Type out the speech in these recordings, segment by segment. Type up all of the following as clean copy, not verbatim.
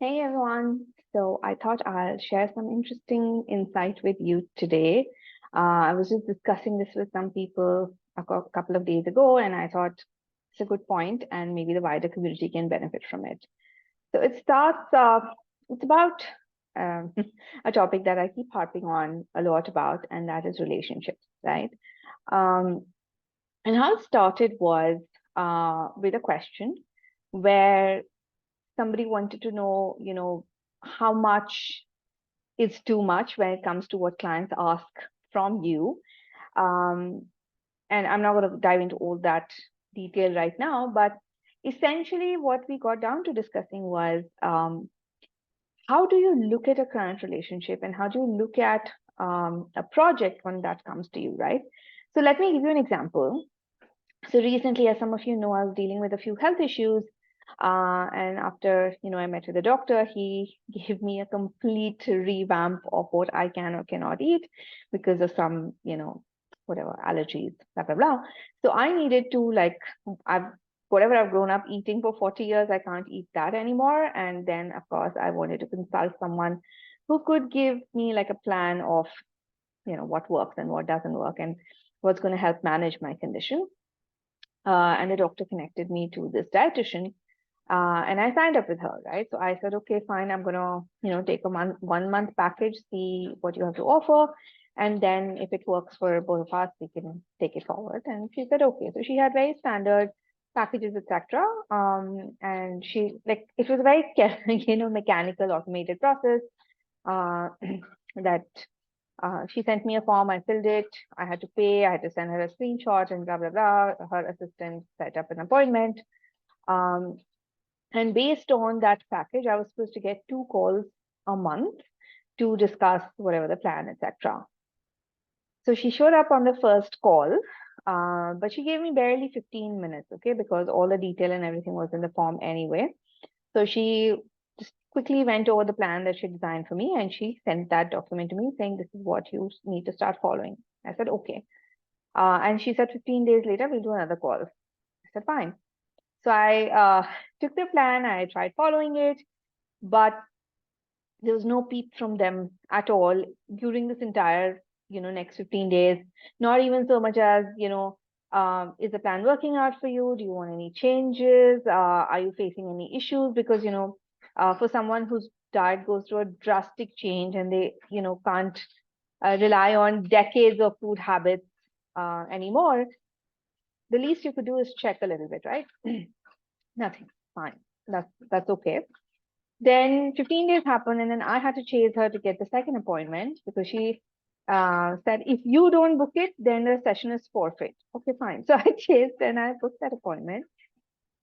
Hey everyone. So I thought I'll share some interesting insight with you today. I was just discussing this with some people a couple of days ago, and I thought it's a good point, and maybe the wider community can benefit from it. So it's about um, a topic that I keep harping on a lot about, and that is relationships, right? Um, and how it started was with a question where somebody wanted to know, how much is too much when it comes to what clients ask from you. Um, and I'm not going to dive into all that detail right now, but essentially what we got down to discussing was how do you look at a client relationship and how do you look at a project when that comes to you, right? So let me give you an example. So recently, as some of you know, I was dealing with a few health issues. And after, I met with the doctor, he gave me a complete revamp of what I can or cannot eat because of some, whatever allergies, blah, blah, blah. So I needed to I've, whatever I've grown up eating for 40 years, I can't eat that anymore. And then, of course, I wanted to consult someone who could give me like a plan of, what works and what doesn't work and what's going to help manage my condition. And the doctor connected me to this dietitian, and I signed up with her, right? So I said, okay, fine, I'm gonna, take a 1 month package, see what you have to offer, and then if it works for both of us, we can take it forward. And she said, okay. So she had very standard packages, etc. And she like it was a very mechanical, automated process. Uh, that she sent me a form, I filled it, I had to pay, I had to send her a screenshot and blah, blah, blah. Her assistant set up an appointment. Um, and based on that package, I was supposed to get 2 calls a month to discuss whatever the plan, etc. So she showed up on the first call, but she gave me barely 15 minutes, okay, because all the detail and everything was in the form anyway. So she just quickly went over the plan that she designed for me and she sent that document to me saying, this is what you need to start following. I said, okay. And she said 15 days later, we'll do another call. I said, fine. So I took the plan, I tried following it, but there was no peep from them at all during this entire, next 15 days. Not even so much as, is the plan working out for you? Do you want any changes? Are you facing any issues? Because, for someone whose diet goes through a drastic change and they, can't rely on decades of food habits anymore, the least you could do is check a little bit, right? Nothing. Fine. That's okay. Then 15 days happened, and then I had to chase her to get the second appointment because she said, if you don't book it, then the session is forfeit. Okay, fine. So I chased and I booked that appointment,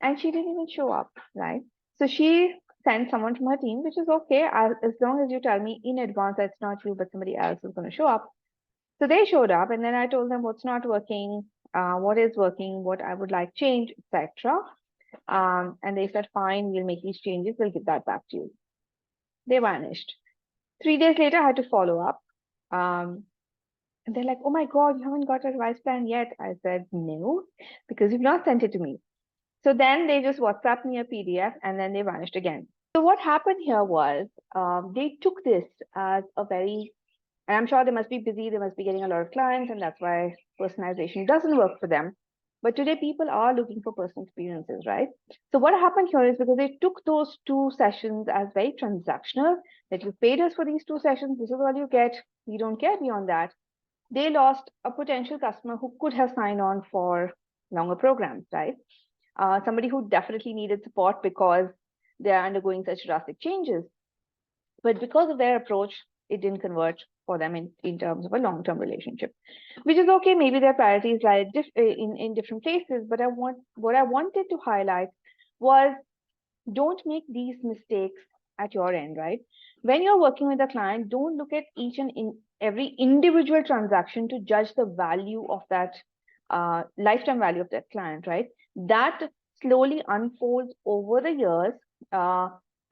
and she didn't even show up, right? So she sent someone from her team, which is okay. As long as you tell me in advance that it's not you, but somebody else is going to show up. So they showed up, and then I told them what's not working, what is working, what I would like change, etc. And they said, fine, we'll make these changes, we'll give that back to you. They vanished. 3 days later, I had to follow up. Um, and they're like, oh my God, you haven't got a revised plan yet. I said, no, because you've not sent it to me. So then they just WhatsApped me a PDF and then they vanished again. So what happened here was they took this as a very, and I'm sure they must be busy, they must be getting a lot of clients, and that's why personalization doesn't work for them. But today, people are looking for personal experiences, right? So, what happened here is because they took those 2 sessions as very transactional, that you paid us for these 2 sessions, this is all you get, we don't care beyond that. They lost a potential customer who could have signed on for longer programs, right? Somebody who definitely needed support because they are undergoing such drastic changes. But because of their approach, it didn't convert for them in terms of a long-term relationship, which is okay. Maybe their priorities lie in different places. But what I wanted to highlight was don't make these mistakes at your end, right? When you're working with a client, don't look at each and every individual transaction to judge the value of that lifetime value of that client, right? That slowly unfolds over the years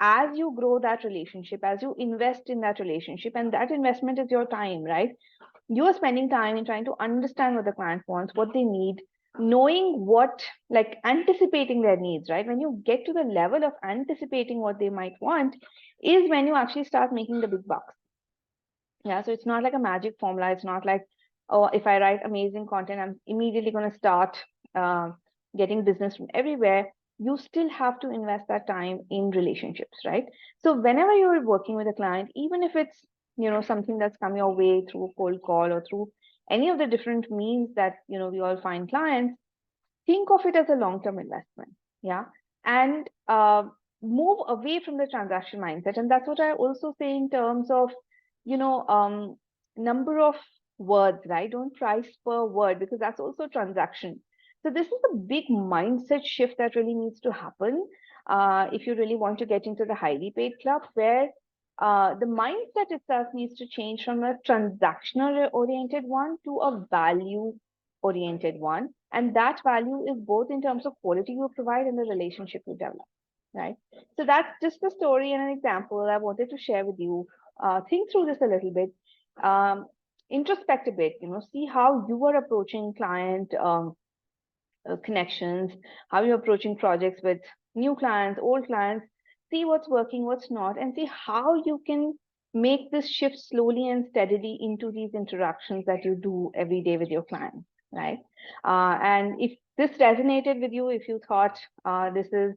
as you grow that relationship, as you invest in that relationship, and that investment is your time, right? You are spending time in trying to understand what the client wants, what they need, knowing what, like anticipating their needs, right? When you get to the level of anticipating what they might want, is when you actually start making the big bucks. Yeah, so it's not like a magic formula. It's not like, oh, if I write amazing content, I'm immediately going to start uh, getting business from everywhere. You still have to invest that time in relationships, right? So whenever you're working with a client, even if it's, something that's come your way through a cold call or through any of the different means that, we all find clients, think of it as a long-term investment. Yeah. And move away from the transaction mindset. And that's what I also say in terms of, you know, um, number of words, right? Don't price per word, because that's also transaction. So this is a big mindset shift that really needs to happen if you really want to get into the highly paid club, where the mindset itself needs to change from a transactional oriented one to a value oriented one. And that value is both in terms of quality you provide and the relationship you develop, right? So that's just a story and an example I wanted to share with you. Think through this a little bit, um, introspect a bit, see how you are approaching client connections, how you're approaching projects with new clients, old clients, see what's working, what's not, and see how you can make this shift slowly and steadily into these interactions that you do every day with your clients, right? And if this resonated with you, if you thought this is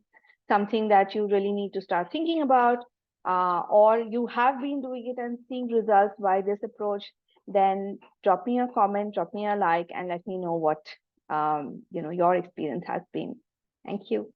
something that you really need to start thinking about, or you have been doing it and seeing results by this approach, then drop me a comment, drop me a like, and let me know what your experience has been. Thank you.